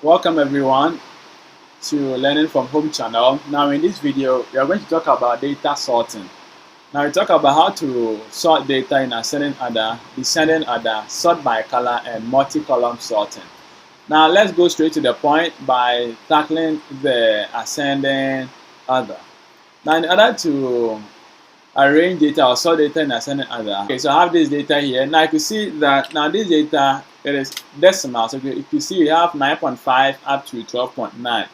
Welcome everyone to Learning from Home channel. Now in this video, we are going to talk about data sorting. Now we talk about how to sort data in ascending order, descending order, sort by color, and multi-column sorting. Now let's go straight to the point by tackling the ascending order. Now in order to arrange data or sort data in ascending order. Okay, so I have this data here. Now you can see that now this data, it is decimal. So you can see we have 9.5 up to 12.9.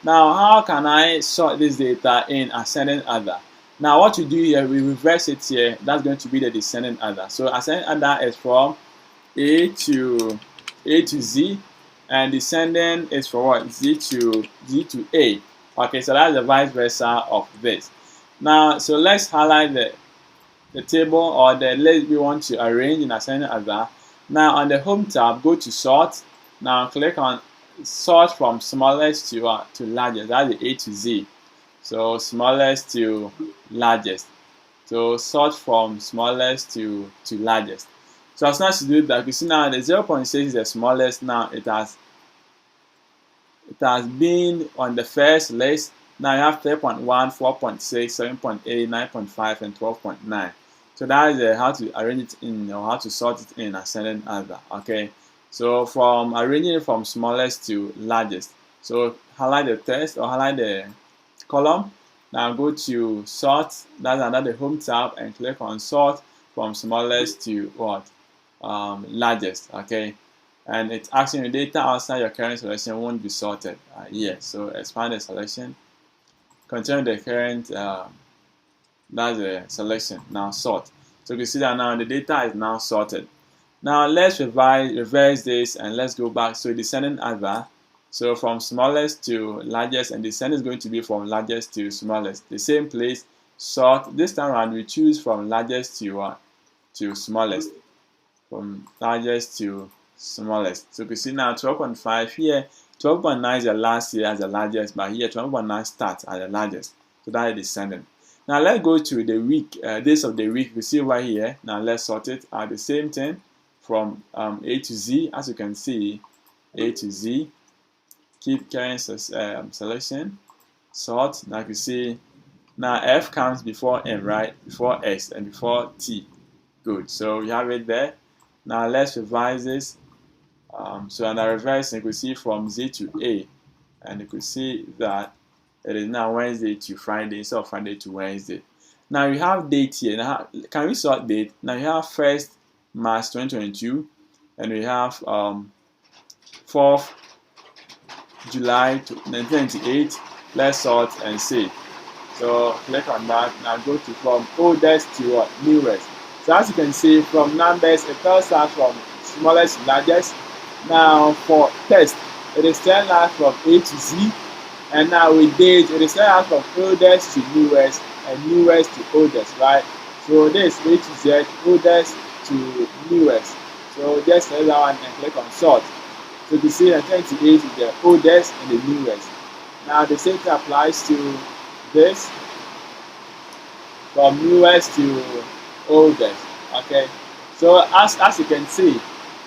Now how can I sort this data in ascending order? Now what you do here, we reverse it here. That's going to be the descending order. So ascending order is from A to Z, and descending is for what? Z to A. Okay, so that's the vice versa of this. Now, so let's highlight the table or the list we want to arrange in ascending order. Now, on the Home tab, go to Sort. Now, click on Sort from smallest to largest. That's the A to Z. So, smallest to largest. So, sort from smallest to largest. So, as soon as you do that, you see now the 0.6 is the smallest. Now, it has been on the first list. Now you have 3.1, 4.6, 7.8, 9.5, and 12.9. So that is how to arrange it in, or how to sort it in ascending order. Okay. So from arranging it from smallest to largest. So highlight the text or highlight the column. Now go to Sort. That's under the Home tab, and click on Sort from smallest to what? Largest. Okay. And it's asking you data outside your current selection won't be sorted. Yes. So expand the selection. Continue the current, that's the selection. Now sort. So you can see that now the data is now sorted. Now let's reverse this, and let's go back. So descending order. So from smallest to largest, and descending is going to be from largest to smallest. The same place, sort. This time around we choose from largest to smallest. From largest to smallest. So you can see now 12.5 here. 12.9 is the last year as the largest, but here 12.9 starts at the largest. So that is descending. Now let's go to the week, days of the week. We see right here. Now let's sort it. The same thing from A to Z. As you can see, A to Z. Keep current selection. Sort. Now you can see. Now F comes before M, right? Before X and before T. Good. So we have it there. Now let's revise this. So on the reverse, you could see from Z to A, and you could see that it is now Wednesday to Friday instead of Friday to Wednesday. Now you have date here. Now, can we sort date? Now you have 1st March 2022, and we have 4th July 1998. Let's sort and see. So click on that. Now go to from oldest to what? Newest. So as you can see, from numbers, it tells us from smallest to largest. Now for text, it is telling us from A to Z, and now with date, it is telling us from oldest to newest and newest to oldest, right? So this A to Z, oldest to newest. So just select that one and click on Sort. So you see that 28 is the oldest and the newest. Now the same thing applies to this, from newest to oldest. Okay. So as you can see,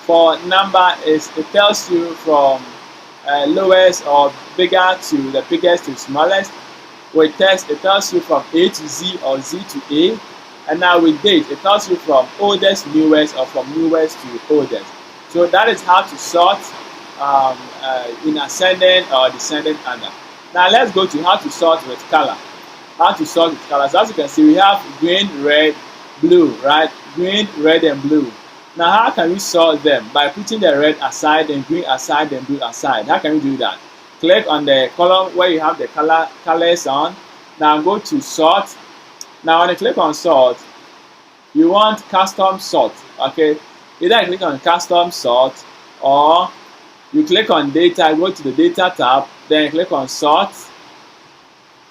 for number it tells you from lowest or bigger to the biggest to smallest. With text, it tells you from A to Z or Z to A. And now with date, it tells you from oldest to newest or from newest to oldest. So that is how to sort in ascending or descending order. Now let's go to how to sort with color. How to sort with colors. As you can see, we have green, red, blue, right? Green, red, and blue. Now, how can we sort them? By putting the red aside, and green aside, and blue aside. How can we do that? Click on the column where you have the colors on. Now go to Sort. Now when you click on Sort, you want Custom Sort. Okay, either you click on Custom Sort, or you click on Data. Go to the Data tab. Then you click on Sort.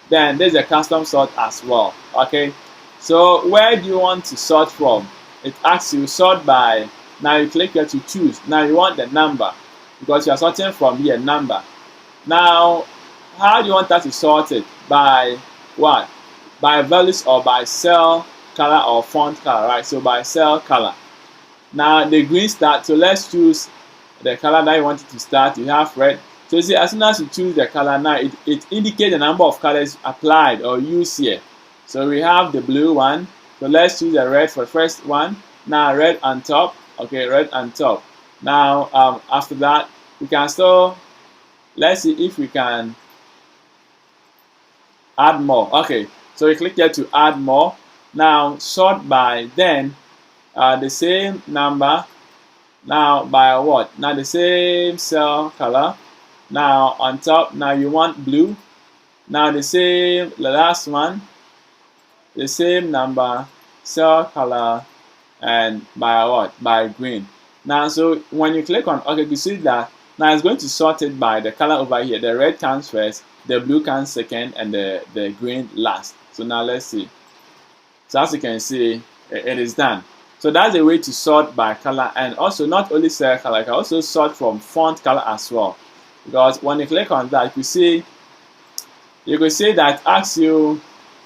Then there's a Custom Sort as well. Okay, so where do you want to sort from? It asks you sort by. Now you click here to choose. Now you want the number, because you are sorting from here, number. Now, how do you want us to sort it? By what? By values or by cell color or font color, right? So by cell color. Now the green start. So let's choose the color that you want it to start. You have red. So you see, as soon as you choose the color, now it indicates the number of colors applied or used here. So we have the blue one. So let's choose the red for the first one. Now red on top. Okay, red on top. Now after that, we can still, let's see if we can add more. Okay, so we click here to add more. Now sort by, then the same number. Now by what? Now the same cell color. Now on top, now you want blue. Now the last one, the same number, cell color, and by what? By green. Now so when you click on OK, you see that now it's going to sort it by the color over here. The red comes first, the blue comes second, and the green last. So now let's see. So as you can see, it is done. So that's a way to sort by color, and also not only cell color, you can also sort from font color as well. Because when you click on that, you could see that asks you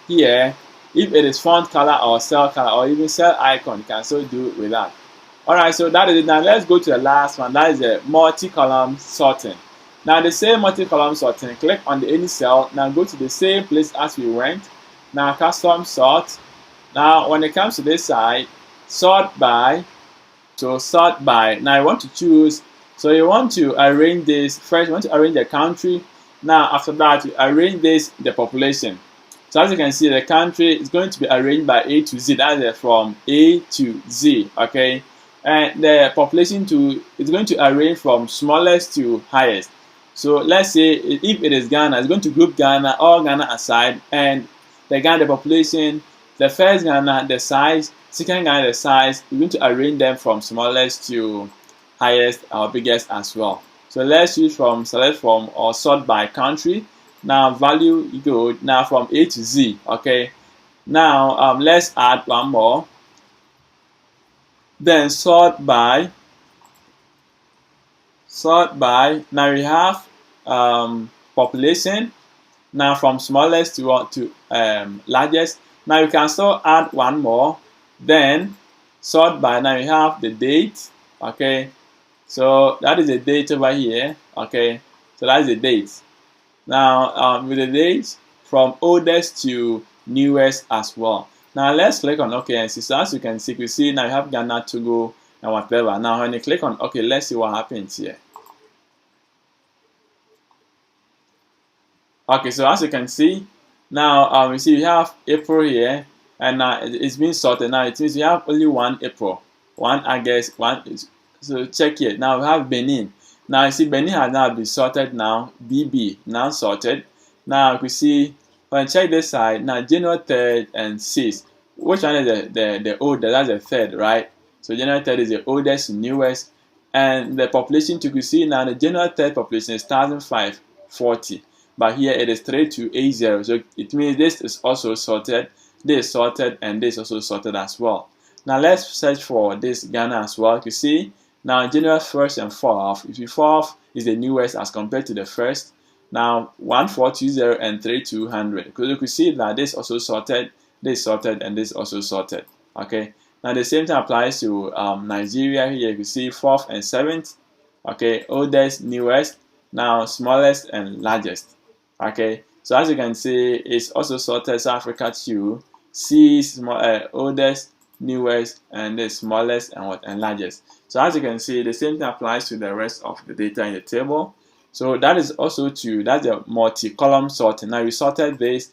here if it is font color or cell color or even cell icon. You can also do it with that. Alright, so that is it. Now let's go to the last one. That is the multi-column sorting. Now the same multi-column sorting, click on the any cell. Now go to the same place as we went. Now custom sort. Now when it comes to this side, sort by. So sort by. Now you want to choose. So you want to arrange this first. You want to arrange the country. Now after that, you arrange the population. So as you can see, the country is going to be arranged by A to Z. That is from A to Z. Okay, and the population is going to arrange from smallest to highest. So let's say if it is Ghana, it's going to group Ghana, all Ghana aside, and the population, the first Ghana, the size, second Ghana, the size. We're going to arrange them from smallest to highest or biggest as well. So let's use select from or sort by country. Now value you go now from A to Z. Okay. Now let's add one more. Then sort by. Now we have population. Now from smallest to largest. Now you can still add one more. Then sort by. Now you have the date. Okay. So that is the date over here. Okay, so that is the date. Now with the date from oldest to newest as well. Now let's click on OK and see. So as you can see, now you have Ghana, Togo, and whatever. Now when you click on OK, let's see what happens here. Okay, so as you can see, now you see we have April here, and it's been sorted. Now it means we have only one April, one August, one is. So check here. Now we have Benin. Now you see Benin has now been sorted now. BB now sorted. Now you see when check this side now January 3rd and 6th. Which one is the oldest? That's the third, right? So January 3rd is the oldest, newest, and the population you see now the January 3rd population is 1,540, but here it is 3280. So it means this is also sorted, this is sorted, and this is also sorted as well. Now let's search for this Ghana as well. You see. Now, January 1st and 4th, if the 4th is the newest as compared to the 1st. Now, 1420 and 3200. Because you can see that this also sorted, this sorted, and this also sorted. Okay. Now, the same thing applies to Nigeria. Here you can see 4th and 7th. Okay. Oldest, newest. Now, smallest and largest. Okay. So, as you can see, it's also sorted. South Africa too. C, oldest, newest, and the smallest and largest. So as you can see, the same thing applies to the rest of the data in the table. So that is also that's a multi-column sorting. Now we sorted this,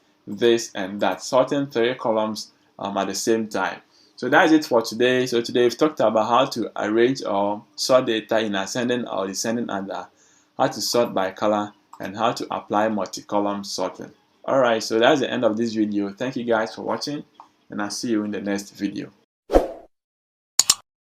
and that, sorting 3 columns at the same time. So that is it for today. So today we've talked about how to arrange or sort data in ascending or descending order, how to sort by color, and how to apply multi-column sorting. Alright, so that's the end of this video. Thank you guys for watching, and I'll see you in the next video.